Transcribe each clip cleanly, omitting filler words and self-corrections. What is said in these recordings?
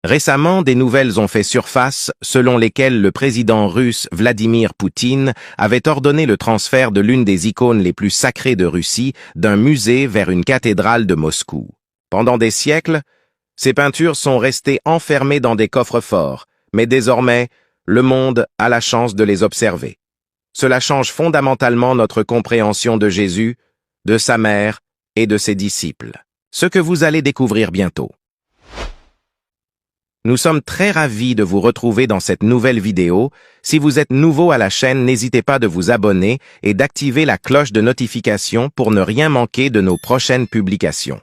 Récemment, des nouvelles ont fait surface selon lesquelles le président russe Vladimir Poutine avait ordonné le transfert de l'une des icônes les plus sacrées de Russie d'un musée vers une cathédrale de Moscou. Pendant des siècles, ces peintures sont restées enfermées dans des coffres-forts, mais désormais, le monde a la chance de les observer. Cela change fondamentalement notre compréhension de Jésus, de sa mère et de ses disciples. Ce que vous allez découvrir bientôt. Nous sommes très ravis de vous retrouver dans cette nouvelle vidéo. Si vous êtes nouveau à la chaîne, n'hésitez pas de vous abonner et d'activer la cloche de notification pour ne rien manquer de nos prochaines publications.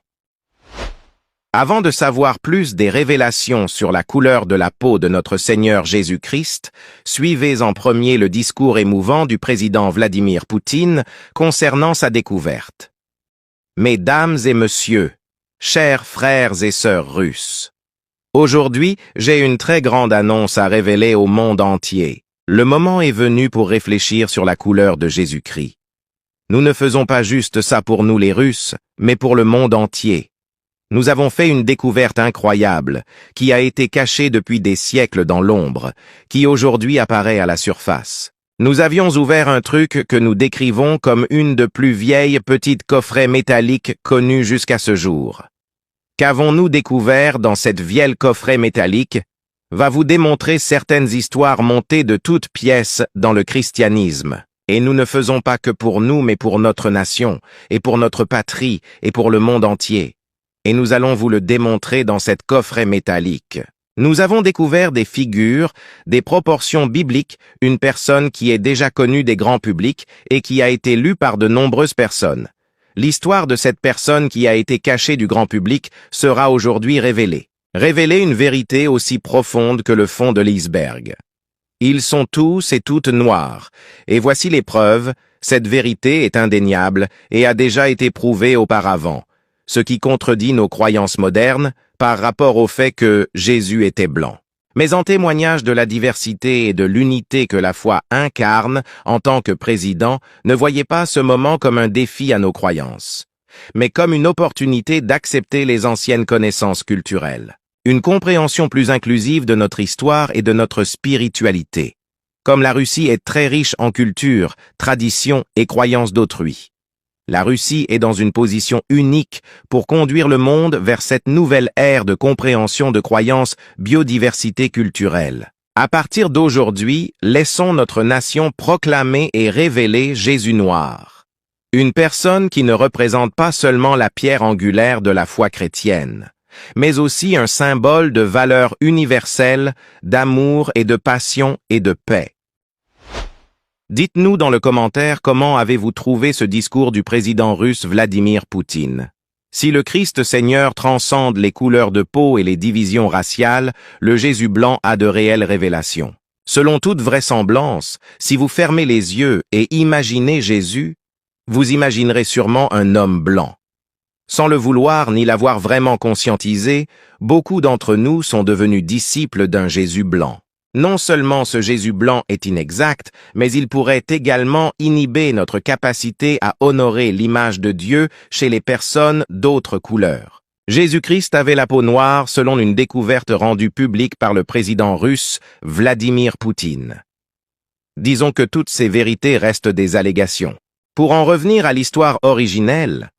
Avant de savoir plus des révélations sur la couleur de la peau de notre Seigneur Jésus-Christ, suivez en premier le discours émouvant du président Vladimir Poutine concernant sa découverte. Mesdames et messieurs, chers frères et sœurs russes, aujourd'hui, j'ai une très grande annonce à révéler au monde entier. Le moment est venu pour réfléchir sur la couleur de Jésus-Christ. Nous ne faisons pas juste ça pour nous les Russes, mais pour le monde entier. Nous avons fait une découverte incroyable, qui a été cachée depuis des siècles dans l'ombre, qui aujourd'hui apparaît à la surface. Nous avions ouvert un truc que nous décrivons comme une des plus vieilles petites coffrets métalliques connues jusqu'à ce jour. Qu'avons-nous découvert dans cette vieille coffret métallique va vous démontrer certaines histoires montées de toutes pièces dans le christianisme. Et nous ne faisons pas que pour nous, mais pour notre nation, et pour notre patrie, et pour le monde entier. Et nous allons vous le démontrer dans cette coffret métallique. Nous avons découvert des figures, des proportions bibliques, une personne qui est déjà connue des grands publics et qui a été lue par de nombreuses personnes. L'histoire de cette personne qui a été cachée du grand public sera aujourd'hui révélée. Révéler une vérité aussi profonde que le fond de l'iceberg. Ils sont tous et toutes noirs, et voici les preuves, cette vérité est indéniable et a déjà été prouvée auparavant, ce qui contredit nos croyances modernes par rapport au fait que Jésus était blanc. Mais en témoignage de la diversité et de l'unité que la foi incarne en tant que président, ne voyez pas ce moment comme un défi à nos croyances, mais comme une opportunité d'accepter les anciennes connaissances culturelles. Une compréhension plus inclusive de notre histoire et de notre spiritualité. Comme la Russie est très riche en culture, traditions et croyances d'autrui. La Russie est dans une position unique pour conduire le monde vers cette nouvelle ère de compréhension de croyances biodiversité culturelle. À partir d'aujourd'hui, laissons notre nation proclamer et révéler Jésus noir. Une personne qui ne représente pas seulement la pierre angulaire de la foi chrétienne, mais aussi un symbole de valeurs universelles, d'amour et de passion et de paix. Dites-nous dans le commentaire comment avez-vous trouvé ce discours du président russe Vladimir Poutine. Si le Christ Seigneur transcende les couleurs de peau et les divisions raciales, le Jésus blanc a de réelles révélations. Selon toute vraisemblance, si vous fermez les yeux et imaginez Jésus, vous imaginerez sûrement un homme blanc. Sans le vouloir ni l'avoir vraiment conscientisé, beaucoup d'entre nous sont devenus disciples d'un Jésus blanc. Non seulement ce Jésus blanc est inexact, mais il pourrait également inhiber notre capacité à honorer l'image de Dieu chez les personnes d'autres couleurs. Jésus-Christ avait la peau noire selon une découverte rendue publique par le président russe Vladimir Poutine. Disons que toutes ces vérités restent des allégations. Pour en revenir à l'histoire originelle,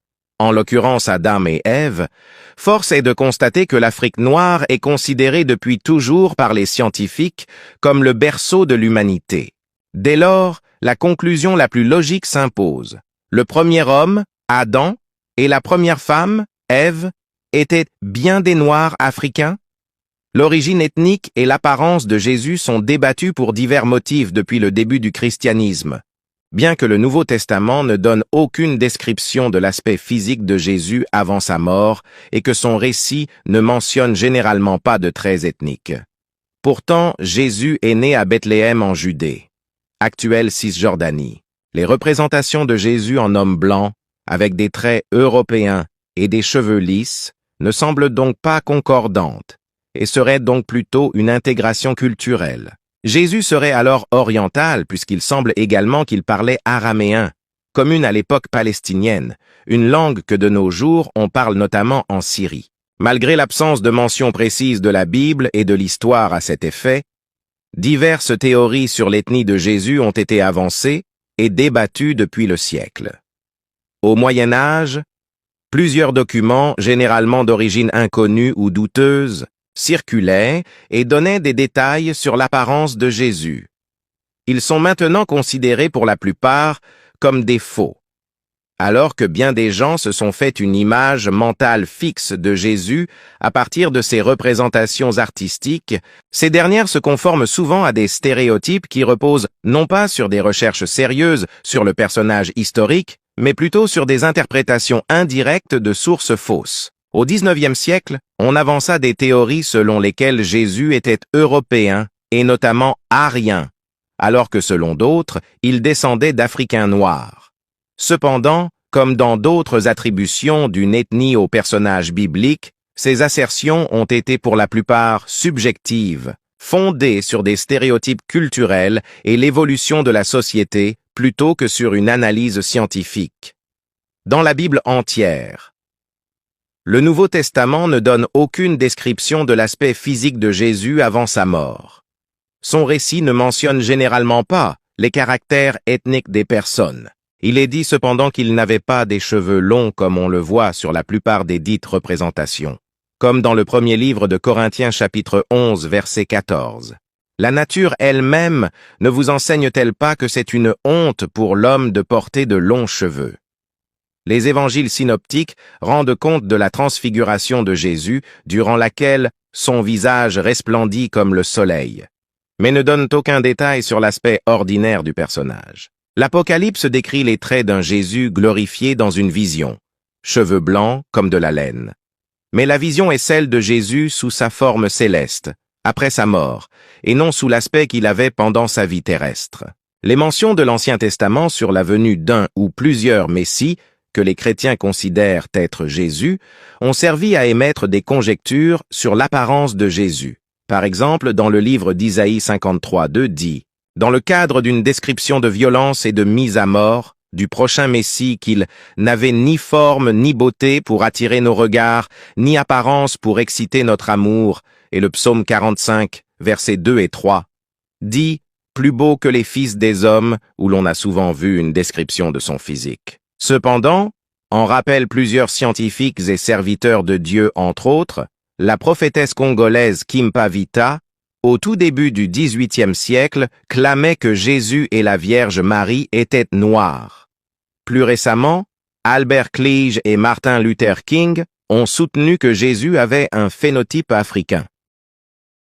en l'occurrence Adam et Ève, force est de constater que l'Afrique noire est considérée depuis toujours par les scientifiques comme le berceau de l'humanité. Dès lors, la conclusion la plus logique s'impose. Le premier homme, Adam, et la première femme, Ève, étaient bien des Noirs africains? L'origine ethnique et l'apparence de Jésus sont débattues pour divers motifs depuis le début du christianisme. Bien que le Nouveau Testament ne donne aucune description de l'aspect physique de Jésus avant sa mort et que son récit ne mentionne généralement pas de traits ethniques. Pourtant, Jésus est né à Bethléem en Judée, actuelle Cisjordanie. Les représentations de Jésus en homme blanc, avec des traits européens et des cheveux lisses, ne semblent donc pas concordantes et seraient donc plutôt une intégration culturelle. Jésus serait alors oriental puisqu'il semble également qu'il parlait araméen, commune à l'époque palestinienne, une langue que de nos jours on parle notamment en Syrie. Malgré l'absence de mention précise de la Bible et de l'histoire à cet effet, diverses théories sur l'ethnie de Jésus ont été avancées et débattues depuis le siècle. Au Moyen Âge, plusieurs documents, généralement d'origine inconnue ou douteuse, circulaient et donnaient des détails sur l'apparence de Jésus. Ils sont maintenant considérés pour la plupart comme des faux. Alors que bien des gens se sont fait une image mentale fixe de Jésus à partir de ses représentations artistiques, ces dernières se conforment souvent à des stéréotypes qui reposent non pas sur des recherches sérieuses sur le personnage historique, mais plutôt sur des interprétations indirectes de sources fausses. Au XIXe siècle, on avança des théories selon lesquelles Jésus était européen et notamment arien, alors que selon d'autres, il descendait d'Africains noirs. Cependant, comme dans d'autres attributions d'une ethnie au personnage biblique, ces assertions ont été pour la plupart subjectives, fondées sur des stéréotypes culturels et l'évolution de la société plutôt que sur une analyse scientifique. Dans la Bible entière, le Nouveau Testament ne donne aucune description de l'aspect physique de Jésus avant sa mort. Son récit ne mentionne généralement pas les caractères ethniques des personnes. Il est dit cependant qu'il n'avait pas des cheveux longs comme on le voit sur la plupart des dites représentations, comme dans le premier livre de Corinthiens chapitre 11 verset 14. La nature elle-même ne vous enseigne-t-elle pas que c'est une honte pour l'homme de porter de longs cheveux? Les évangiles synoptiques rendent compte de la transfiguration de Jésus durant laquelle son visage resplendit comme le soleil, mais ne donnent aucun détail sur l'aspect ordinaire du personnage. L'Apocalypse décrit les traits d'un Jésus glorifié dans une vision, cheveux blancs comme de la laine. Mais la vision est celle de Jésus sous sa forme céleste, après sa mort, et non sous l'aspect qu'il avait pendant sa vie terrestre. Les mentions de l'Ancien Testament sur la venue d'un ou plusieurs Messies, que les chrétiens considèrent être Jésus, ont servi à émettre des conjectures sur l'apparence de Jésus. Par exemple, dans le livre d'Isaïe 53:2 dit « Dans le cadre d'une description de violence et de mise à mort, du prochain Messie qu'il n'avait ni forme ni beauté pour attirer nos regards, ni apparence pour exciter notre amour, et le psaume 45, versets 2 et 3, dit « Plus beau que les fils des hommes » où l'on a souvent vu une description de son physique. Cependant, en rappellent plusieurs scientifiques et serviteurs de Dieu entre autres, la prophétesse congolaise Kimpa Vita, au tout début du XVIIIe siècle, clamait que Jésus et la Vierge Marie étaient noirs. Plus récemment, Albert Cleage et Martin Luther King ont soutenu que Jésus avait un phénotype africain.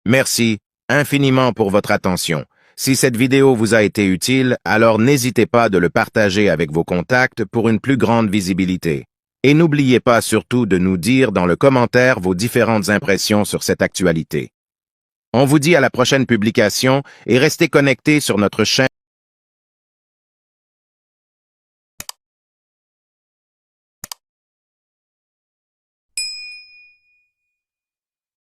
Merci infiniment pour votre attention. Si cette vidéo vous a été utile, alors n'hésitez pas de le partager avec vos contacts pour une plus grande visibilité. Et n'oubliez pas surtout de nous dire dans le commentaire vos différentes impressions sur cette actualité. On vous dit à la prochaine publication et restez connectés sur notre chaîne.